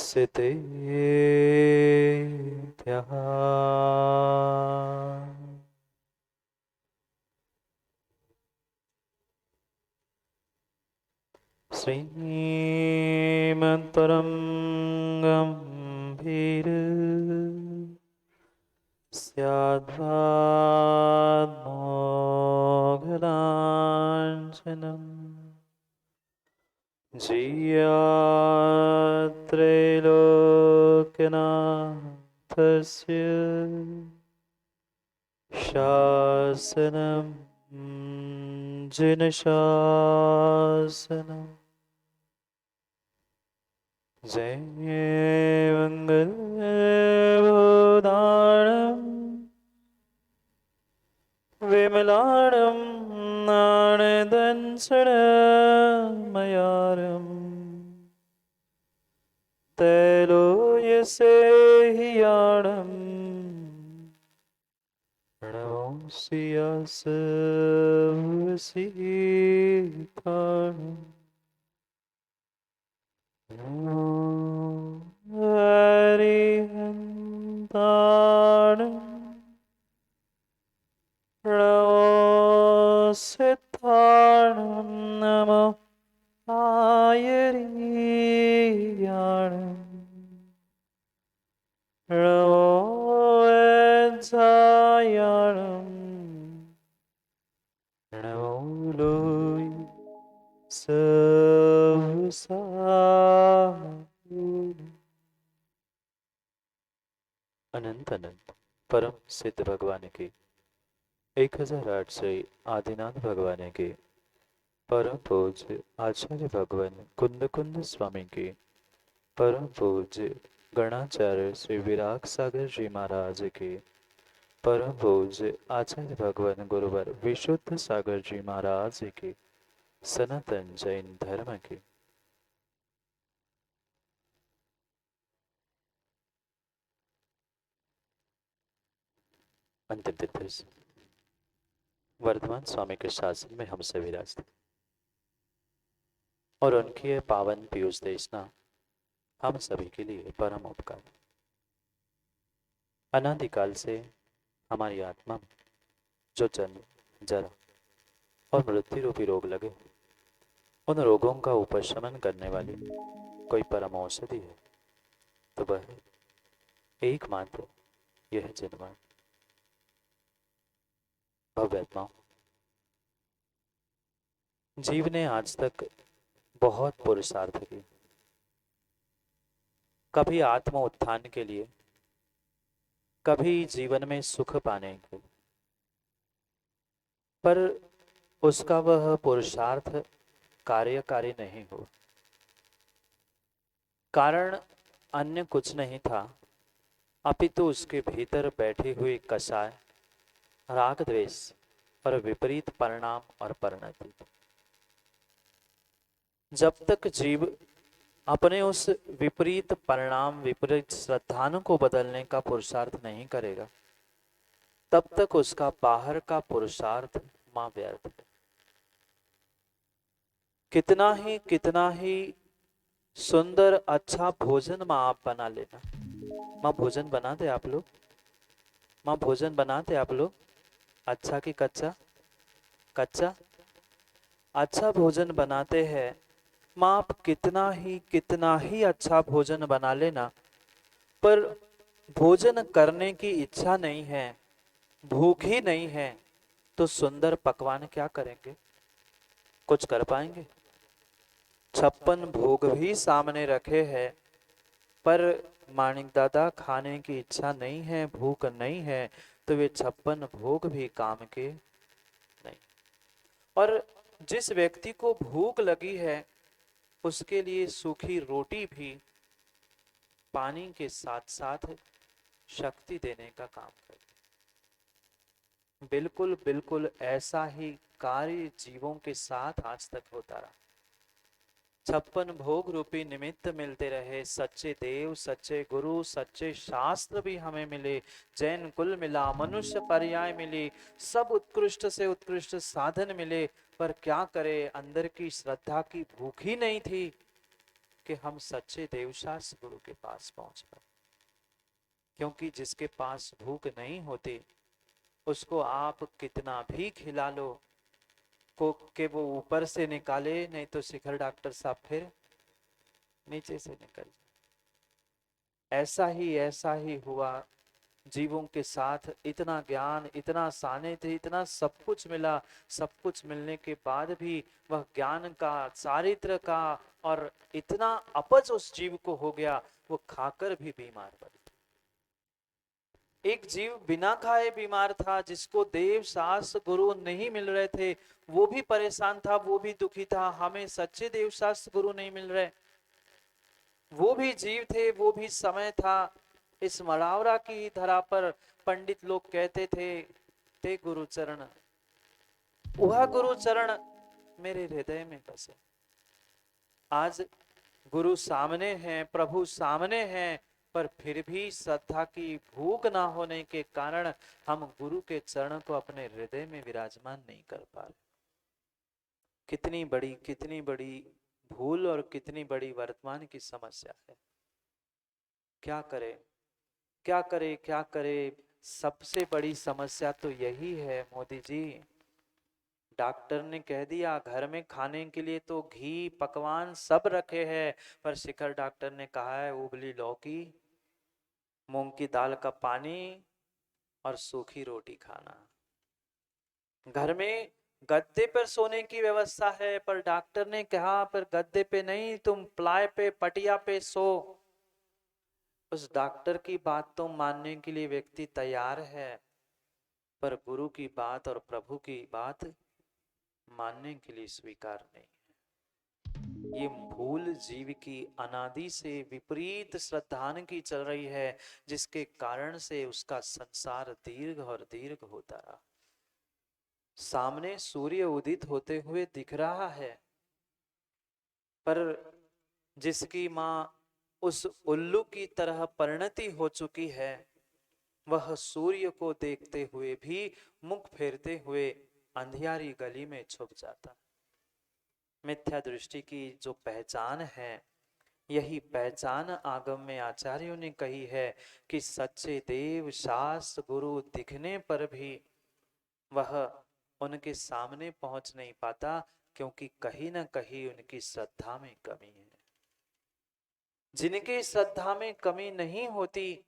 सितेत्यः श्रीमत्परं गम्भीर स्याद्वाग्मोघलाञ्छनम् जियात्रैलोक्यनाथस्य शासनं जिनशासनम् जय मङ्गलबोधाणं विमलाणं नाणदंसनमयारम् तैलोयसेहियाणं प्रणवस्याससीताणम् हरिहन्ताणं प्रणवसिद्धाणं नमो आयरीयाणं प्रणवोज्जायाणं प्रणवोलोय अनंत अनंत परम सिद्ध भगवान की 1008 से आदिनाथ भगवान के परम पूज्य आचार्य भगवान कुंद कुंद स्वामी के परम पूज्य गणाचार्य श्री विराग सागर जी महाराज के परम पूज्य आचार्य भगवान गुरुवर विशुद्ध सागर जी महाराज के सनातन जैन धर्म के अंतिम तिथि वर्तमान स्वामी के शासन में हम सभी विराजते और उनकी ये पावन पीयूष देशना हम सभी के लिए परम उपकार। अनादिकाल से हमारी आत्मा में जो जन्म जरा और मृत्यु रूपी रोग लगे, उन रोगों का उपशमन करने वाली कोई परम औषधि है तो वह एकमात्र यह जन्म भव्यात्मा। जीव ने आज तक बहुत पुरुषार्थ किए, कभी आत्म उत्थान के लिए, कभी जीवन में सुख पाने के लिए, पर उसका वह पुरुषार्थ कार्यकारी नहीं हुआ। कारण अन्य कुछ नहीं था, अपितु उसके भीतर बैठी हुई कषाय, राग द्वेष और विपरीत परिणाम और परिणति। जब तक जीव अपने उस विपरीत परिणाम, विपरीत श्रद्धाओं को बदलने का पुरुषार्थ नहीं करेगा, तब तक उसका बाहर का पुरुषार्थ मां व्यर्थ है। कितना ही सुंदर अच्छा भोजन मां आप बना लेना। मां भोजन बनाते आप लोग? मां भोजन बनाते आप लोग? अच्छा कि कच्चा? कच्चा। अच्छा भोजन बनाते हैं मां, आप कितना ही अच्छा भोजन बना लेना, पर भोजन करने की इच्छा नहीं है, भूख ही नहीं है, तो सुंदर पकवान क्या करेंगे? कुछ कर पाएंगे? 56 भोग भी सामने रखे हैं, पर माणिक दादा खाने की इच्छा नहीं है, भूख नहीं है, तो वे 56 भोग भी काम के नहीं। और जिस व्यक्ति को भूख लगी है, उसके लिए सूखी रोटी भी पानी के साथ साथ शक्ति देने का काम करती। बिल्कुल बिल्कुल ऐसा ही कार्य जीवों के साथ आज तक होता रहा। 56 भोग रूपी निमित्त मिलते रहे, सच्चे देव, सच्चे गुरु, सच्चे शास्त्र भी हमें मिले, जैन कुल मिला, मनुष्य पर्याय मिली, सब उत्कृष्ट से उत्कृष्ट साधन मिले, पर क्या करे, अंदर की श्रद्धा की भूख ही नहीं थी कि हम सच्चे देवशास्त्र गुरु के पास पहुंच पाए। क्योंकि जिसके पास भूख नहीं होती उसको आप कितना भी खिला लो को के वो ऊपर से निकाले, नहीं तो शिखर डॉक्टर साहब फिर नीचे से निकल जाए। ऐसा ही हुआ जीवों के साथ। इतना ज्ञान, इतना सानिध्य, इतना सब कुछ मिला, सब कुछ मिलने के बाद भी वह ज्ञान का, चारित्र का और इतना अपच उस जीव को हो गया, वो खाकर भी बीमार पड़ गया। एक जीव बिना खाए बीमार था, जिसको देव शास्त्र गुरु नहीं मिल रहे थे, वो भी परेशान था, वो भी दुखी था। हमें सच्चे देव शास्त्र गुरु नहीं मिल रहे, वो भी जीव थे, वो भी समय था। इस मड़ावरा की धरा पर पंडित लोग कहते थे, ते गुरु चरण, वह गुरु चरण मेरे हृदय में बसे। आज गुरु सामने हैं, प्रभु सामने हैं, पर फिर भी श्रद्धा की भूख ना होने के कारण हम गुरु के चरण को अपने हृदय में विराजमान नहीं कर पा रहे। कितनी बड़ी भूल और कितनी बड़ी वर्तमान की समस्या है। क्या करे, क्या करे, क्या करे। सबसे बड़ी समस्या तो यही है मोदी जी। डॉक्टर ने कह दिया घर में खाने के लिए तो घी पकवान सब रखे हैं, पर शिखर डॉक्टर ने कहा है उबली लौकी, मूंग की दाल का पानी और सूखी रोटी खाना। घर में गद्दे पर सोने की व्यवस्था है, पर डॉक्टर ने कहा पर गद्दे पे नहीं, तुम प्लाय पे, पटिया पे सो। उस डॉक्टर की बात तो मानने के लिए व्यक्ति तैयार है, पर गुरु की बात और प्रभु की बात मानने के लिए स्वीकार नहीं है। ये भूल जीव की अनादि से विपरीत श्रद्धान की चल रही है, जिसके कारण से उसका संसार दीर्घ और दीर्घ होता रहा। सामने सूर्य उदित होते हुए दिख रहा है, पर जिसकी माँ उस उल्लू की तरह परिणति हो चुकी है, वह सूर्य को देखते हुए भी मुख फेरते हुए अंधियारी गली में छुप जाता। मिथ्या दृष्टि की जो पहचान है, यही पहचान आगम में आचार्यों ने कही है कि सच्चे देव शास्त्र गुरु दिखने पर भी वह उनके सामने पहुंच नहीं पाता, क्योंकि कहीं ना कहीं उनकी श्रद्धा में कमी है। जिनकी श्रद्धा में कमी नहीं होती,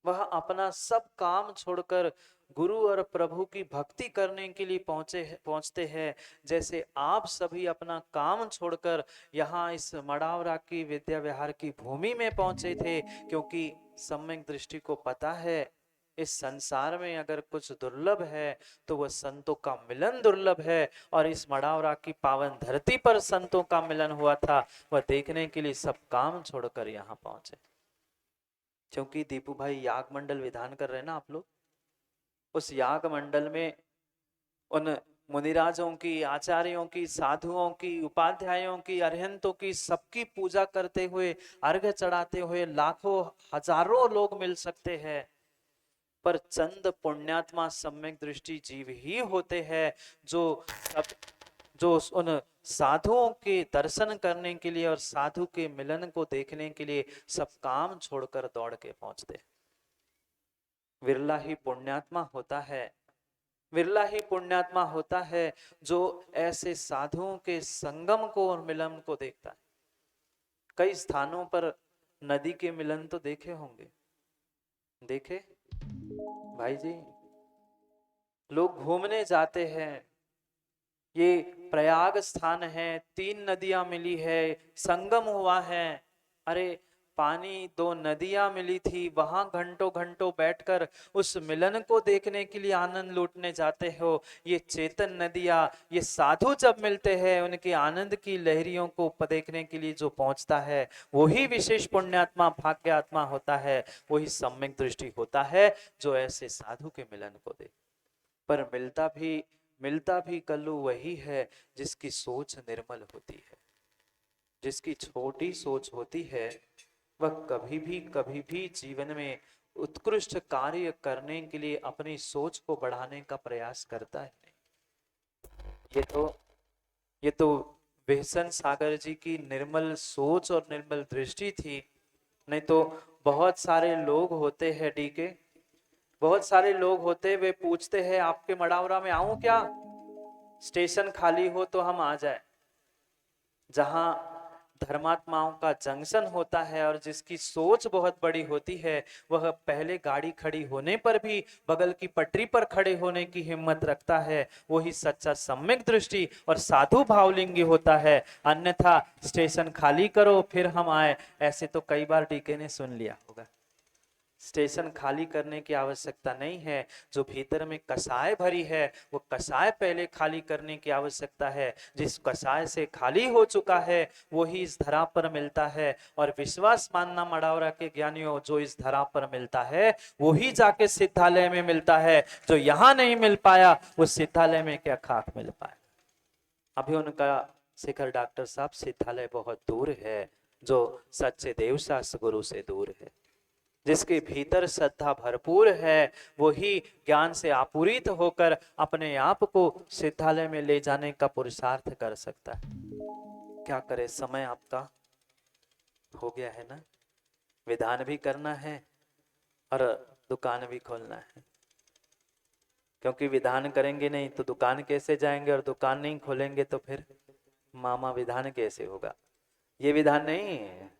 वह अपना सब काम छोड़कर गुरु और प्रभु की भक्ति करने के लिए पहुंचते हैं। जैसे आप सभी अपना काम छोड़कर यहाँ इस मड़ावरा की विद्या विहार की भूमि में पहुंचे थे, क्योंकि सम्यक दृष्टि को पता है इस संसार में अगर कुछ दुर्लभ है तो वह संतों का मिलन दुर्लभ है। और इस मड़ावरा की पावन धरती पर संतों का मिलन हुआ था, वह देखने के लिए सब काम छोड़कर यहाँ पहुंचे। क्योंकि दीपू भाई याग मंडल विधान कर रहे हैं ना आप लोग, उस याग मंडल में उन मुनिराजों की, आचार्यों की, साधुओं की, उपाध्यायों की, अरहंतों की, सबकी पूजा करते हुए, अर्घ्य चढ़ाते हुए लाखों हजारों लोग मिल सकते हैं, पर चंद पुण्यात्मा सम्यक दृष्टि जीव ही होते हैं जो उन साधुओं के दर्शन करने के लिए और साधु के मिलन को देखने के लिए सब काम छोड़कर दौड़ के पहुंचते। विरला ही पुण्यात्मा होता है, विरला ही पुण्यात्मा होता है जो ऐसे साधुओं के संगम को और मिलन को देखता है। कई स्थानों पर नदी के मिलन तो देखे होंगे, देखे भाई जी? लोग घूमने जाते हैं, ये प्रयाग स्थान है, 3 नदियां मिली है, संगम हुआ है। अरे पानी 2 नदियां मिली थी, वहां घंटों घंटों बैठकर उस मिलन को देखने के लिए आनंद लूटने जाते हो। ये चेतन नदियां, ये साधु जब मिलते हैं, उनके आनंद की लहरियों को देखने के लिए जो पहुंचता है, वही विशेष पुण्यात्मा, भाग्यात्मा होता है, वही सम्यक दृष्टि होता है जो ऐसे साधु के मिलन को देख। पर मिलता भी कल्लू वही है जिसकी सोच निर्मल होती है, जिसकी छोटी सोच होती है, वह कभी भी जीवन में उत्कृष्ट कार्य करने के लिए अपनी सोच को बढ़ाने का प्रयास करता है। ये तो बेसन सागर जी की निर्मल सोच और निर्मल दृष्टि थी। नहीं तो बहुत सारे लोग होते हैं डीके, बहुत सारे लोग होते, वे पूछते हैं आपके मड़ावरा में आऊं क्या, स्टेशन खाली हो तो हम आ जाए। जहां धर्मात्माओं का जंक्शन होता है और जिसकी सोच बहुत बड़ी होती है, वह पहले गाड़ी खड़ी होने पर भी बगल की पटरी पर खड़े होने की हिम्मत रखता है। वही सच्चा सम्यक दृष्टि और साधु भावलिंगी होता है। अन्यथा स्टेशन खाली करो फिर हम आए, ऐसे तो कई बार डीके ने सुन लिया होगा। स्टेशन खाली करने की आवश्यकता नहीं है। जो भीतर में कसाय भरी है, वो कसाय पहले खाली करने की आवश्यकता है। जिस कसाय से खाली हो चुका है वही इस धरा पर मिलता है। और विश्वास मानना मड़ावरा के ज्ञानियों, जो इस धरा पर मिलता है वही जाके सिद्धालय में मिलता है। जो यहाँ नहीं मिल पाया वो सिद्धालय में क्या खाक मिल पाया। अभी उनका शिखर डॉक्टर साहब सिद्धालय बहुत दूर है, जो सच्चे देवशास्त्र गुरु से दूर है। जिसके भीतर श्रद्धा भरपूर है वही ज्ञान से आपूरित होकर अपने आप को सिद्धालय में ले जाने का पुरुषार्थ कर सकता है। क्या करे, समय आपका हो गया है ना। विधान भी करना है और दुकान भी खोलना है, क्योंकि विधान करेंगे नहीं तो दुकान कैसे जाएंगे, और दुकान नहीं खोलेंगे तो फिर मामा विधान कैसे होगा। ये विधान नहीं है,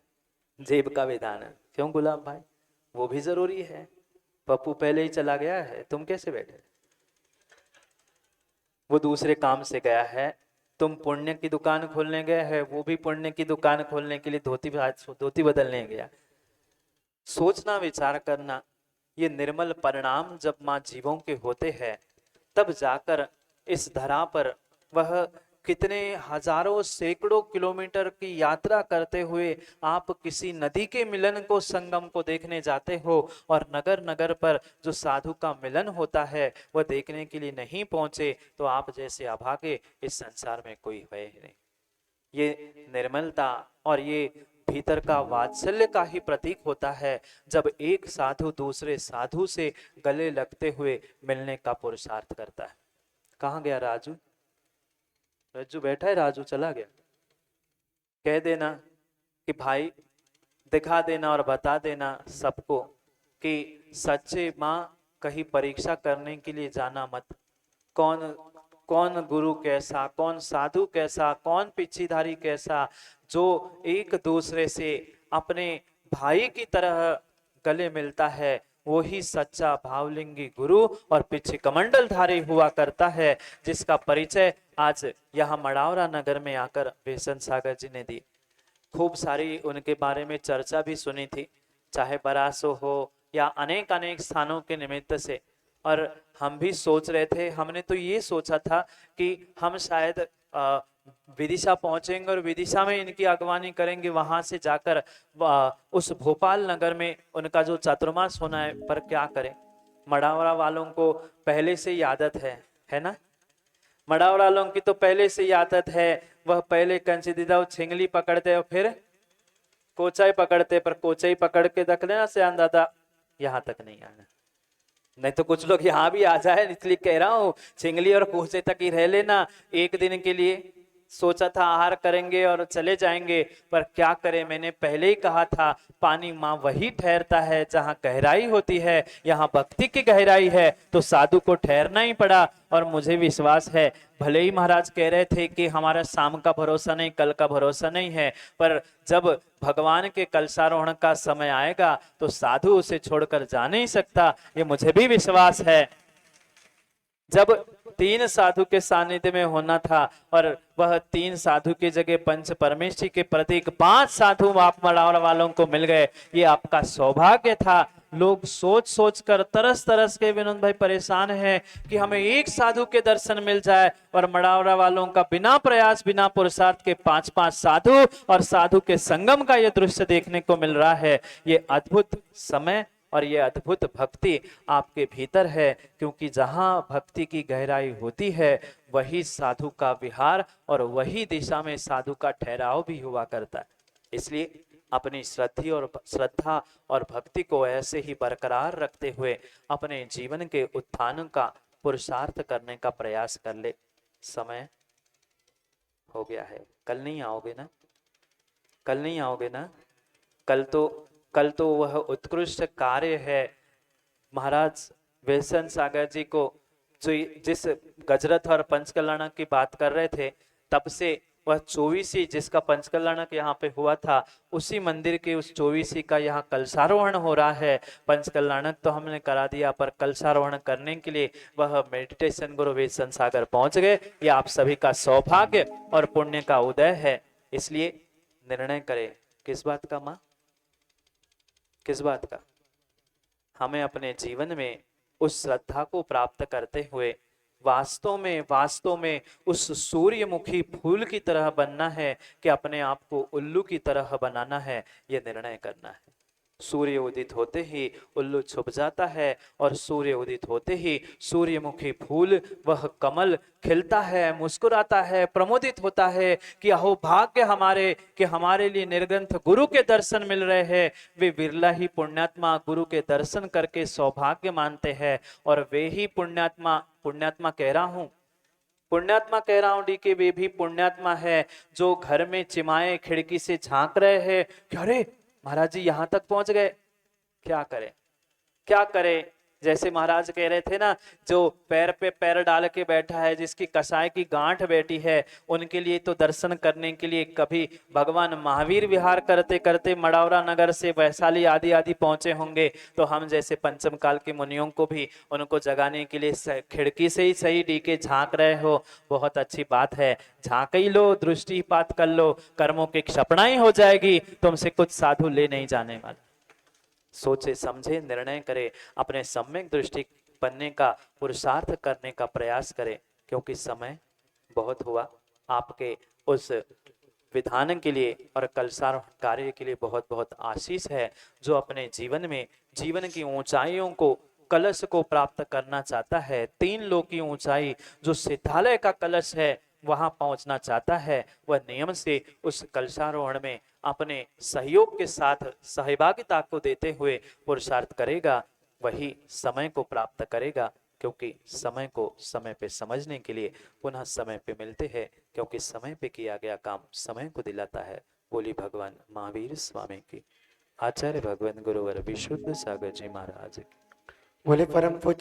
जेब का विधान है। क्यों गुलाब भाई, वो भी जरूरी है। पप्पू पहले ही चला गया है, तुम कैसे बैठे, वो दूसरे काम से गया है। तुम पुण्य की दुकान खोलने गए हैं, वो भी पुण्य की दुकान खोलने के लिए धोती बदलने गया। सोचना विचार करना, ये निर्मल परिणाम जब माँ जीवों के होते हैं तब जाकर इस धरा पर वह कितने हजारों सैकड़ों किलोमीटर की यात्रा करते हुए आप किसी नदी के मिलन को, संगम को देखने जाते हो, और नगर नगर पर जो साधु का मिलन होता है वह देखने के लिए नहीं पहुंचे, तो आप जैसे अभागे इस संसार में कोई है ही नहीं। ये निर्मलता और ये भीतर का वात्सल्य का ही प्रतीक होता है, जब एक साधु दूसरे साधु से गले लगते हुए मिलने का पुरुषार्थ करता है। कहाँ गया राजू, रज्जू बैठा है, राजू चला गया। कह देना कि भाई दिखा देना और बता देना सबको कि सच्चे माँ कहीं परीक्षा करने के लिए जाना मत। कौन कौन गुरु कैसा, कौन साधु कैसा, कौन पिछीधारी कैसा, जो एक दूसरे से अपने भाई की तरह गले मिलता है वही सच्चा भावलिंगी गुरु और पीछे कमंडल धारी हुआ करता है, जिसका परिचय आज यहाँ मड़ावरा नगर में आकर बेसन सागर जी ने दी। खूब सारी उनके बारे में चर्चा भी सुनी थी, चाहे बरासो हो या अनेक अनेक स्थानों के निमित्त से। और हम भी सोच रहे थे, हमने तो ये सोचा था कि हम शायद विदिशा पहुंचेंगे और विदिशा में इनकी अगवानी करेंगे, वहां से जाकर उस भोपाल नगर में उनका जो चातुर्मास होना है, पर क्या करें, मड़ावरा वालों को पहले से ही आदत है ना। मड़ावरा वालों की तो पहले से ही आदत है, वह पहले कंचिदिदा छिंगली पकड़ते और फिर कोचाई पकड़ते, पर कोचाई पकड़ के रख लेना सयान दादा, यहाँ तक नहीं आना। नहीं तो कुछ लोग यहाँ भी आ जाए, इसलिए कह रहा हूँ छिंगली और कोचे तक ही रह लेना एक दिन के लिए। सोचा था आहार करेंगे और चले जाएंगे, पर क्या करें, मैंने पहले ही कहा था पानी माँ वही ठहरता है जहाँ गहराई होती है। यहाँ भक्ति की गहराई है तो साधु को ठहरना ही पड़ा। और मुझे विश्वास है, भले ही महाराज कह रहे थे कि हमारा शाम का भरोसा नहीं, कल का भरोसा नहीं है, पर जब भगवान के कलशारोहण का समय आएगा तो साधु उसे छोड़कर जा नहीं सकता, ये मुझे भी विश्वास है। जब 3 साधु के सानिध्य में होना था और वह 3 साधु की जगह पंच परमेश्वरी के प्रतीक 5 साधु आप मड़ावरा वालों को मिल गए, ये आपका सौभाग्य था। लोग सोच सोच कर तरस तरस के विनोद भाई परेशान हैं कि हमें एक साधु के दर्शन मिल जाए, और मड़ावरा वालों का बिना प्रयास बिना पुरुषार्थ के 5-5 साधु और साधु के संगम का यह दृश्य देखने को मिल रहा है। ये अद्भुत समय और ये अद्भुत भक्ति आपके भीतर है, क्योंकि जहां भक्ति की गहराई होती है वही साधु का विहार और वही दिशा में साधु का ठहराव भी हुआ करता है। इसलिए अपनी श्रद्धा और भक्ति को ऐसे ही बरकरार रखते हुए अपने जीवन के उत्थान का पुरुषार्थ करने का प्रयास कर ले। समय हो गया है। कल नहीं आओगे ना? कल नहीं आओगे ना? कल तो वह उत्कृष्ट कार्य है महाराज वेसन सागर जी को, जो जिस गजरथ और पंचकल्याणक की बात कर रहे थे, तब से वह चौबीसी जिसका पंचकल्याणक यहाँ पे हुआ था, उसी मंदिर के उस चौबीसी का यहाँ कलशारोहण हो रहा है। पंचकल्याणक तो हमने करा दिया, पर कलशारोहण करने के लिए वह मेडिटेशन गुरु वेसन सागर पहुंच गए। ये आप सभी का सौभाग्य और पुण्य का उदय है। इसलिए निर्णय करें किस बात का माँ, किस बात का? हमें अपने जीवन में उस श्रद्धा को प्राप्त करते हुए वास्तव में उस सूर्यमुखी फूल की तरह बनना है कि अपने आप को उल्लू की तरह बनाना है, ये निर्णय करना है। सूर्य उदित होते ही उल्लू छुप जाता है और सूर्य उदित होते ही सूर्यमुखी फूल वह कमल खिलता है, मुस्कुराता है, प्रमोदित होता है कि अहो भाग्य हमारे कि हमारे लिए निर्ग्रंथ गुरु के दर्शन मिल रहे हैं। वे विरला ही पुण्यात्मा गुरु के दर्शन करके सौभाग्य मानते हैं, और वे ही पुण्यात्मा पुण्यात्मा कह रहा हूं, पुण्यात्मा कह रहा हूं डी के, वे भी पुण्यात्मा है जो घर में चिमाए खिड़की से झांक रहे हैं कि अरे महाराज जी यहां तक पहुंच गए। क्या करें, क्या करें? जैसे महाराज कह रहे थे ना, जो पैर पे पैर डाल के बैठा है, जिसकी कसाय की गांठ बैठी है, उनके लिए तो दर्शन करने के लिए कभी भगवान महावीर विहार करते करते मड़ौरा नगर से वैशाली आदि आदि पहुंचे होंगे, तो हम जैसे पंचम काल के मुनियों को भी उनको जगाने के लिए खिड़की से ही सही डीके झांक रहे हो। बहुत अच्छी बात है, झांक ही लो, दृष्टिपात कर लो, कर्मों की क्षपणाई हो जाएगी, तुमसे कुछ साधु ले नहीं जाने वाला। सोचे समझे निर्णय करे, अपने सम्यक दृष्टि बनने का पुरुषार्थ करने का प्रयास करे, क्योंकि समय बहुत हुआ। आपके उस विधान के लिए और कलसार कार्य के लिए बहुत बहुत आशीष है। जो अपने जीवन में जीवन की ऊंचाइयों को कलश को प्राप्त करना चाहता है, 3 लोक की ऊंचाई जो सिद्धालय का कलश है वहां पहुंचना चाहता है, वह नियम से उस कलशारोहण में अपने सहयोग के साथ सहभागिता को देते हुए पुरुषार्थ करेगा, वही समय को प्राप्त करेगा। क्योंकि समय को समय पे समझने के लिए पुनः समय पे मिलते हैं, क्योंकि समय पे किया गया काम समय को दिलाता है। बोली भगवान महावीर स्वामी की। आचार्य भगवान गुरुवर विशुद्ध सागर जी महाराज की। बोले परम पूज्य